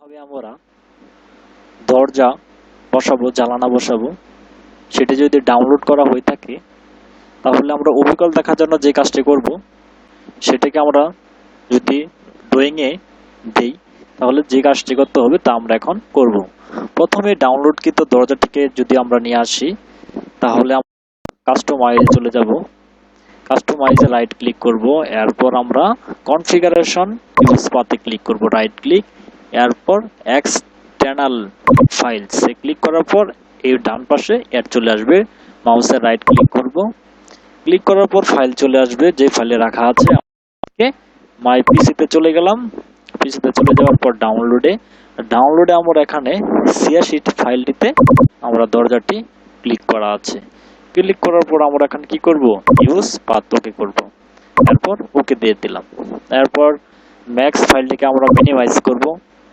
ভাবে আমরা দরজা বসাবো, জানালা বসাবো, সেটি যদি ডাউনলোড করা হয়ে থাকে তাহলে আমরা অবিকল দেখার জন্য যে কাজটি করব সেটাকে আমরা যদি ড্রয়িংয়ে দেই তাহলে যে কাজটি করতে হবে তা আমরা এখন করব। প্রথমে ডাউনলোডকৃত দরজাটিকে যদি আমরা নিয়ে আসি তাহলে কাস্টমাইজে চলে যাব। কাস্টমাইজে রাইট ক্লিক করব, এরপর আমরা কনফিগারেশন ইউজ পাতে ক্লিক করব, রাইট ক্লিক, এরপর এক্সটার্নাল ফাইলস এ ক্লিক করার পর এই ডান পাশে অ্যাড চলে আসবে, মাউসের রাইট ক্লিক করব, ক্লিক করার পর ফাইল চলে আসবে যে ফাইলে রাখা আছে। মাই পিসিতে চলে গেলাম, পিসিতে চলে যাওয়ার পর ডাউনলোডে আমরা এখানে 86 ফাইলটিতে আমরা দরজাটি ক্লিক করা আছে। ক্লিক করার পর আমরা এখানে কি করব, ইউজ পাথ ওকে করব, এরপর ওকে দিয়ে দিলাম। এরপর ম্যাক্স ফাইলটিকে আমরা মিনিমাইজ করব,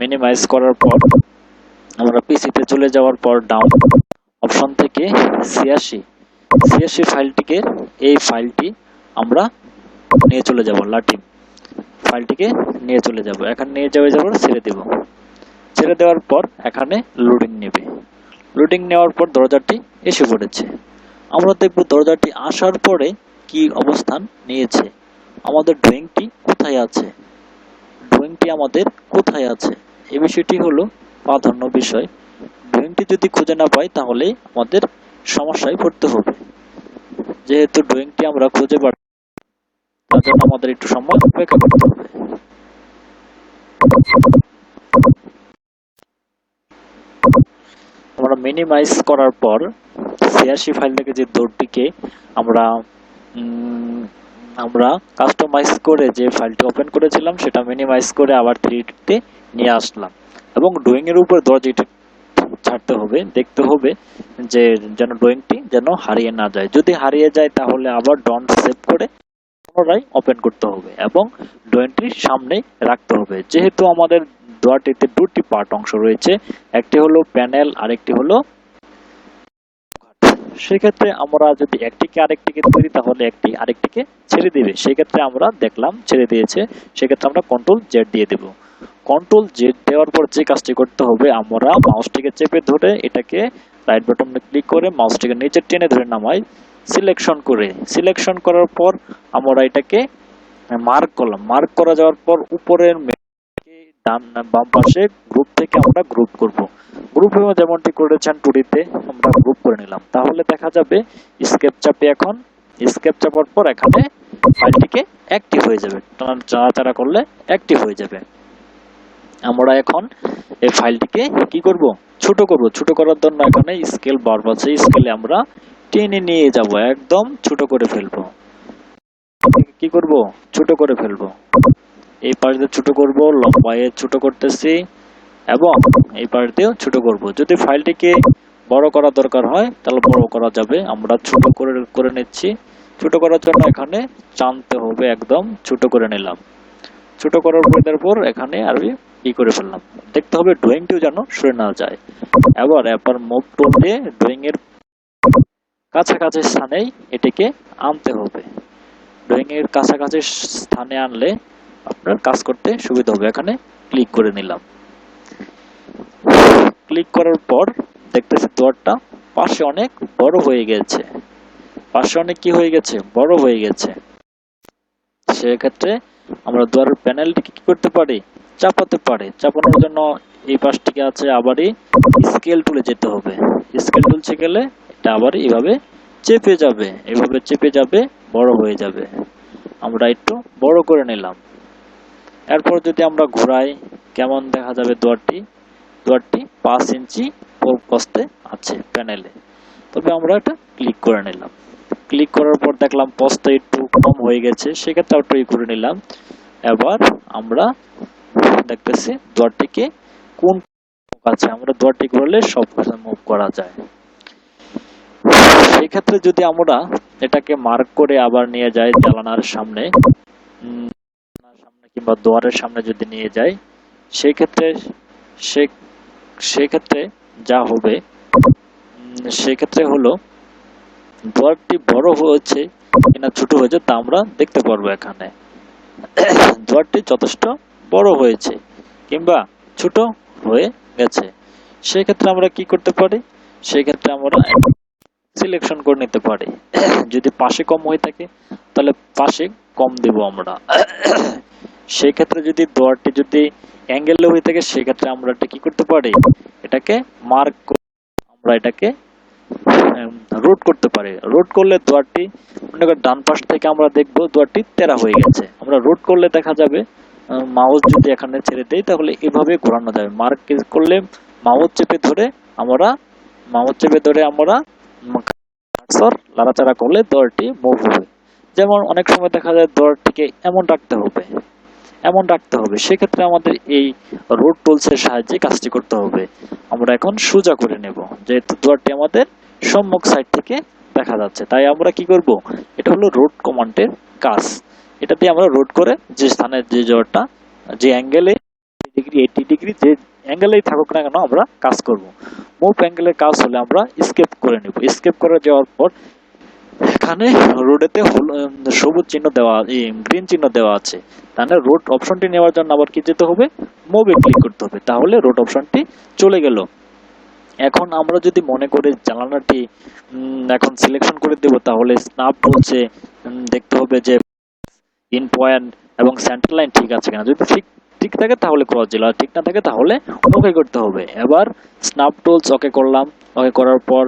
মিনিমাইজ করার পর আমরা পিসিতে চলে যাওয়ার পর ডাউন অপশন থেকে 86 ফাইলটিকে এই ফাইলটি আমরা নিয়ে চলে যাব, লাটিম ফাইলটিকে নিয়ে চলে যাব, এখানে নিয়ে যাওয়ার ছেড়ে দেব, ছেড়ে দেওয়ার পর এখানে লোডিং নেবে, লোডিং নেওয়ার পর দরজাটি এসে পড়েছে। আমরা দেখব দরজাটি আসার পরে কি অবস্থান নিয়েছে, আমাদের ড্রয়িংটি কোথায় আছে, ড্রয়িংটি আমাদের কোথায় আছে এই বিষয়টি হলো প্রাধান্য বিষয়। ড্রয়িংটি যদি খুঁজে না পাই তাহলে আমাদের সমস্যায় পড়তে হবে। যেহেতু ড্রয়িংটি আমরা খুঁজে পাই তার জন্য আমাদের একটু সময় অপেক্ষা করতে হবে। আমরা মিনিমাইজ করার পর 86 ফাইল থেকে যে দৌড়টিকে আমরা কাস্টমাইজ করে যে ফাইলটি ওপেন করেছিলাম সেটা মিনিমাইজ করে আবার 3D নিয়ে আসলাম এবং ড্রয়িং এর উপর দরজাটি ছাড়তে হবে, দেখতে হবে যে যেন ড্রয়িংটি যেন হারিয়ে না যায়। যদি হারিয়ে যায় তাহলে আবার ডন্ট সেভ করে পুনরায় ওপেন করতে হবে এবং ড্রয়িংটির সামনে রাখতে হবে। যেহেতু আমাদের দরজাটিতে দুটি পার্ট অংশ রয়েছে, একটি হলো প্যানেল আর একটি হলো, সেক্ষেত্রে আমরা যদি একটিকে আরেকটিকে ধরি তাহলে একটি আরেকটিকে ছেড়ে দিবে, সেক্ষেত্রে আমরা দেখলাম ছেড়ে দিয়েছে, সেক্ষেত্রে আমরা কন্ট্রোল জেড দিয়ে দেব। কন্ট্রোল জেড দেওয়ার পর যে কাজটি করতে হবে, আমরা মাউসটিকে চেপে ধরে এটাকে রাইট বাটনে ক্লিক করে মাউসটিকে নিচে টেনে ধরে নামাই, সিলেকশন করার পর আমরা এটাকে মার্ক করলাম, মার্ক করা যাওয়ার পর উপরের ডান বাম পাশে গ্রুপ থেকে আমরা গ্রুপ করব, গ্রুপে যেমনটি করেছেন 2D তে আমরা গ্রুপ করে নিলাম, তাহলে দেখা যাবে স্কেপ চাপে, এখন স্কেপ চাপার পর এখানে ফাইলটিকে অ্যাক্টিভ হয়ে যাবে, নাড়াচাড়া করলে অ্যাক্টিভ হয়ে যাবে। আমরা এখন এই ফাইলটিকে কি করব, ছোট করব, ছোট করার জন্য এখানে স্কেল বার আছে, স্কেলে আমরা টেনে নিয়ে যাব, একদম ছোট করে ফেলবো। কি করব, ছোট করে ফেলবো, এই পাশ দিয়ে ছোট করব, লম্বায় ছোট করতেছি এবং এই পাশ দিয়েও ছোট করব। যদি ফাইলটিকে বড় করা দরকার হয় তাহলে বড় করা যাবে, আমরা ছোট করে নিচ্ছি। ছোট করার জন্য এখানে টানতে হবে, একদম ছোট করে নিলাম, ছোট করার পর এখানে আরবি ই করে ফেললাম। দেখতে হবে ড্রয়িংটিও যেন সরে না যায়। এবার মুভ টুল দিয়ে ড্রয়িং এর কাছাকাছি স্থানেই এটিকে আনতে হবে, ড্রয়িং এর কাছাকাছি স্থানে আনলে আপনার কাজ করতে সুবিধা হবে। এখানে ক্লিক করে নিলাম, ক্লিক করার পর দেখতেছি দরটা পাশে অনেক বড় হয়ে গেছে, পাশে অনেক কি হয়ে গেছে, বড় হয়ে গেছে। সেক্ষেত্রে আমরা দুয়ারের প্যানেলটিকে কি করতে পারি, চাপাতে পারি। চাপানোর জন্য এই পাশটিকে আছে আবারই স্কেল টুলে যেতে হবে, স্কেল টুলছে গেলে এটা আবার এইভাবে চেপে যাবে, এইভাবে চেপে যাবে, বড় হয়ে যাবে। আমরা একটু বড় করে নিলাম। এরপর যদি আমরা ঘোরাই কেমন দেখা যাবে, দুয়ারটি 5 ইঞ্চি প্রস্থে আছে প্যানেলে, তবে আমরা এটা ক্লিক করে নিলাম। ক্লিক করার পর দেখলাম প্রস্থ একটু কম হয়ে গেছে, সেক্ষেত্রে একটু করে নিলাম। এবার আমরা দেখতেছি দুয়ারটিকে কোন আছে, আমরা দুয়ারটি করলে সব মুভ করা যায়। সেই ক্ষেত্রে যদি আমরা এটাকে মার্ক করে আবার নিয়ে যাই জানালার সামনে কিংবা দুয়ারের সামনে যদি নিয়ে যাই, সেক্ষেত্রে যা হবে, সেক্ষেত্রে হলো দুয়ারটি বড় হয়েছে কিনা ছোট হয়েছে তা আমরা দেখতে পারবো। এখানে দুয়ারটি যথেষ্ট বড় হয়েছে কিংবা ছোট হয়ে গেছে। সেই ক্ষেত্রে আমরা কি করতে পারি, সেই ক্ষেত্রে আমরা সিলেকশন করে নিতে পারি। যদি পাশে কম হয়ে থাকে তাহলে পাশে কম দেব আমরা। সেই ক্ষেত্রে যদি দোয়ারটি যদি অ্যাঙ্গেলে হয়ে থাকে সেক্ষেত্রে আমরা এটা কি করতে পারি, এটাকে মার্ক আমরা এটাকে রোট করতে পারি। রোট করলে দোয়ারটি মনে করেন ডান পাশ থেকে আমরা দেখবো দোয়ারটি তেরা হয়ে গেছে। আমরা রোট করলে দেখা যাবে মাউস যদি এখানে ছেড়ে দেই তাহলে এভাবে ঘোরানো যাবে। মার্ক করলে মাউস চেপে ধরে আমরা কার্সর লাড়াচাড়া করলে দোয়ারটি মুভ হবে। যেমন অনেক সময় দেখা যায় দোয়ারটিকে এমন রাখতে হবে, সেক্ষেত্রে আমাদের এই রোড টুলসের সাহায্যে কাজটি করতে হবে। আমরা এখন সোজা করে নেব, যেহেতু দোয়ারটি আমাদের সম্মুখ সাইড থেকে দেখা যাচ্ছে, তাই আমরা কি করব, এটা হলো রোড কমান্ডের কাজ। এটা দিয়ে আমরা রোড করে যে স্থানে যে দোয়ারটা যে অ্যাঙ্গেলে ডিগ্রি 80 ডিগ্রি যে অ্যাঙ্গেলেই থাকুক না কেন আমরা কাজ করব। মুভ অ্যাঙ্গেলের কাজ হলে আমরা স্কেপ করে নেব। স্কেপ করে যাওয়ার পর এখানে রোডেতে সবুজ চিহ্ন দেওয়া, গ্রিন চিহ্ন দেওয়া আছে, তাহলে রোড অপশনটি নেওয়ার জন্য আবার কি যেতে হবে, মুভে ক্লিক করতে হবে, তাহলে রোড অপশনটি চলে গেল। এখন আমরা যদি মনে করি জানালাটি এখন সিলেকশন করে দেব, তাহলে স্ন্যাপ বলছে দেখতে হবে যে ইন পয়েন্ট এবং সেন্টার লাইন ঠিক আছে কিনা। যদি ঠিক থাকে তাহলে ক্রস দিল, আর ঠিক না থাকে তাহলে ওকে করতে হবে। এবার স্ন্যাপ টুলস ওকে করলাম। ওকে করার পর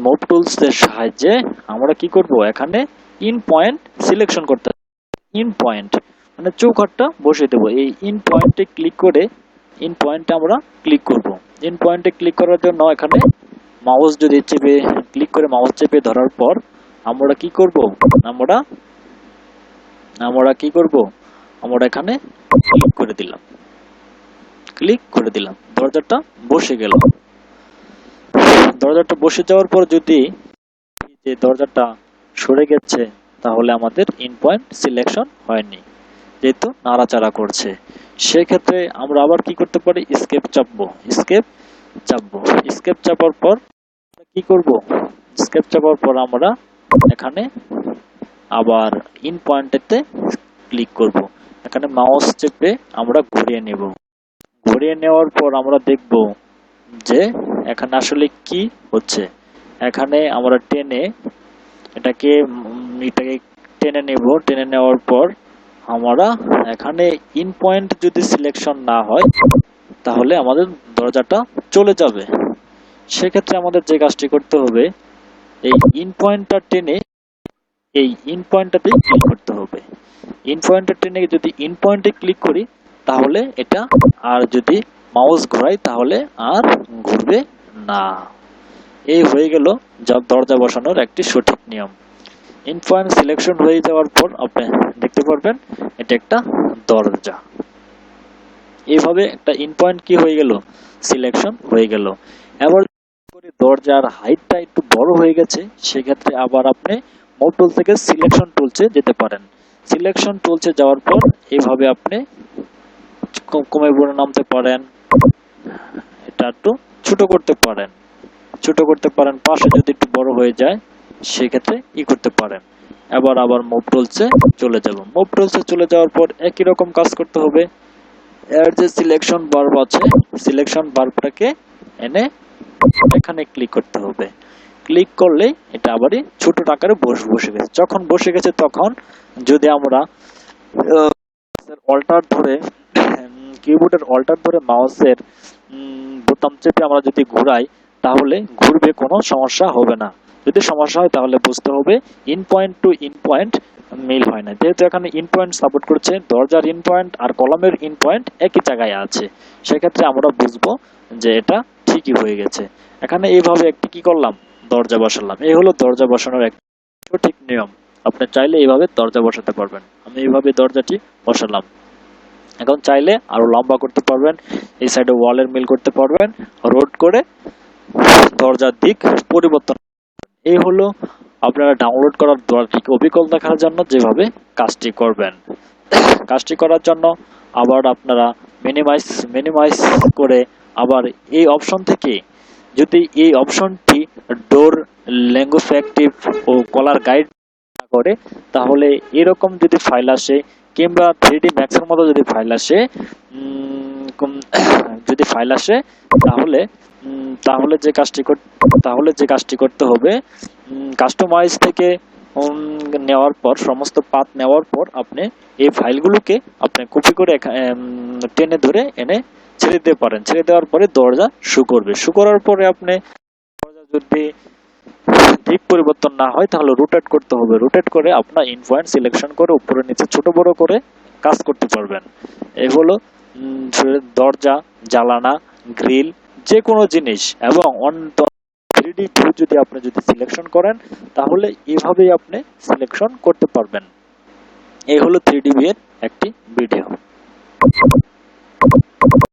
মুভ টুলস এর সাহায্যে আমরা কি করব, এখানে ইন পয়েন্ট সিলেকশন করতে হবে। ইন পয়েন্ট মানে চৌকাঠটা বসিয়ে দেব। এই ইন পয়েন্টে ক্লিক করে ইন পয়েন্টে আমরা ক্লিক করব। ইন পয়েন্টে ক্লিক করার জন্য এখানে মাউস যদি ক্লিক করে মাউস চেপে ধরার পর আমরা কি করব, আমরা এখানে ক্লিক করে দিলাম, দরজাটা বসে গেল। দরজাটা বসে যাওয়ার পর যদি যে দরজাটা সরে গেছে তাহলে আমাদের ইন পয়েন্ট সিলেকশন হয়নি, যেহেতু নাড়াচাড়া করছে। সেক্ষেত্রে আমরা আবার কি করতে পারি, স্কেপ চাপবো। স্কেপ চাপার পর কি করব, স্কেপ চাপার পর আমরা এখানে আবার ইন পয়েন্টেতে ক্লিক করব। এখানে মাউস চেপে আমরা ঘুরিয়ে নেব। ঘুরিয়ে নেওয়ার পর আমরা দেখব যে এখানে আসলে কি হচ্ছে। এখানে আমরা এটাকে টেনে নেব। টেনে নেওয়ার পর আমরা এখানে ইন পয়েন্ট যদি সিলেকশন না হয় তাহলে আমাদের দরজাটা চলে যাবে। সেক্ষেত্রে আমাদের যে কাজটি করতে হবে, এই ইন পয়েন্টটা টেনে এই ইন পয়েন্টটাতে ক্লিক করতে হবে। ইন পয়েন্টটা টেনে যদি ইন পয়েন্টে ক্লিক করি তাহলে এটা, আর যদি মাউস ঘোরাই তাহলে আর ঘুরবে না। এই হয়ে গেল দরজা বসানোর একটি সঠিক নিয়ম। ইন পয়েন্ট সিলেকশন হয়ে যাওয়ার পর আপনি দেখতে পারবেন এটা একটা দরজা। এইভাবে একটা ইন পয়েন্ট কি হয়ে গেল, সিলেকশন হয়ে গেল। এবার দরজার হাইটটা একটু বড় হয়ে গেছে, সেক্ষেত্রে আবার আপনি মুভ টুল থেকে সিলেকশন টুলসে যেতে পারেন। সিলেকশন টুলসে যাওয়ার পর এইভাবে আপনি কমে বড় নামতে পারেন, এটা একটু ছোট করতে পারেন। পাশে যদি একটু বড় হয়ে যায় সেক্ষেত্রে করতে পারেন। আবার মুভ টুলসে চলে যাব। মুভ টুলসে চলে যাওয়ার পর একই রকম কাজ করতে হবে। এর যে সিলেকশন বার্ব আছে, সিলেকশন বার্বটাকে এনে এখানে ক্লিক করতে হবে। ক্লিক করলে এটা আবারই ছোট আকারে বসে গেছে। যখন বসে গেছে তখন যদি আমরা অল্টার ধরে কিবোর্ডের অল্টার ধরে মাউসের বোতাম চেপে আমরা যদি ঘোরাই তাহলে ঘুরবে, কোনো সমস্যা হবে না। যদি সমস্যা হয় তাহলে বুঝতে হবে in point to in point মিল হয় না। যেহেতু এখানে ইন পয়েন্ট সাপোর্ট করছে, দরজার ইন পয়েন্ট আর কলমের ইন পয়েন্ট একই জায়গায় আছে, সেক্ষেত্রে আমরা বুঝবো যে এটা ঠিকই হয়ে গেছে। এখানে এইভাবে একটি কি করলাম, দরজা বসালাম। এই হলো দরজা বসানোর এক সঠিক নিয়ম। আপনি চাইলে এইভাবে দরজা বসাতে পারবেন। আমি এইভাবে দরজাটি বসালাম। এখন চাইলে আরো লম্বা করতে পারবেন, এই সাইডে ওয়ালের মিল করতে পারবেন, রোড করে দরজার দিক পরিবর্তন। এই হলো আপনারা ডাউনলোড করার দরজাটিকে অবিকল দেখার জন্য যেভাবে কাজটি করবেন। কাজটি করার জন্য আবার আপনারা মিনিমাইজ করে আবার এই অপশন থেকে যদি এই অপশনটি ডোর ল্যাঙ্গুয়েজ অ্যাক্টিভ ও কলার গাইড করে তাহলে এরকম যদি ফাইল আসে কিংবা 3D ম্যাক্সের মতো যদি ফাইল আসে যদি ফাইল আসে তাহলে তাহলে যে কাজটি করতে হবে, কাস্টমাইজ থেকে নেওয়ার পর, সমস্ত পাথ নেওয়ার পর আপনি এই ফাইলগুলোকে আপনি কপি করে টেনে ধরে এনে ছেড়ে দিতে পারেন। ছেড়ে দেওয়ার পরে দরজা শো করবে। শো করার পরে আপনি দরজা যদি দিক পরিবর্তন না হয় তাহলে রোটেট করতে হবে। রোটেট করে আপনার ইন পয়েন্ট সিলেকশন করে উপরে নিচে ছোট বড় করে কাজ করতে পারবেন। এই হলো দরজা, জানালা, গ্রিল, যে কোনো জিনিস এবং 3D ভিউ যদি সিলেকশন করেন তাহলে এভাবেই আপনি সিলেকশন করতে পারবেন। এই হলো 3D ভিউ এর একটি ভিডিও।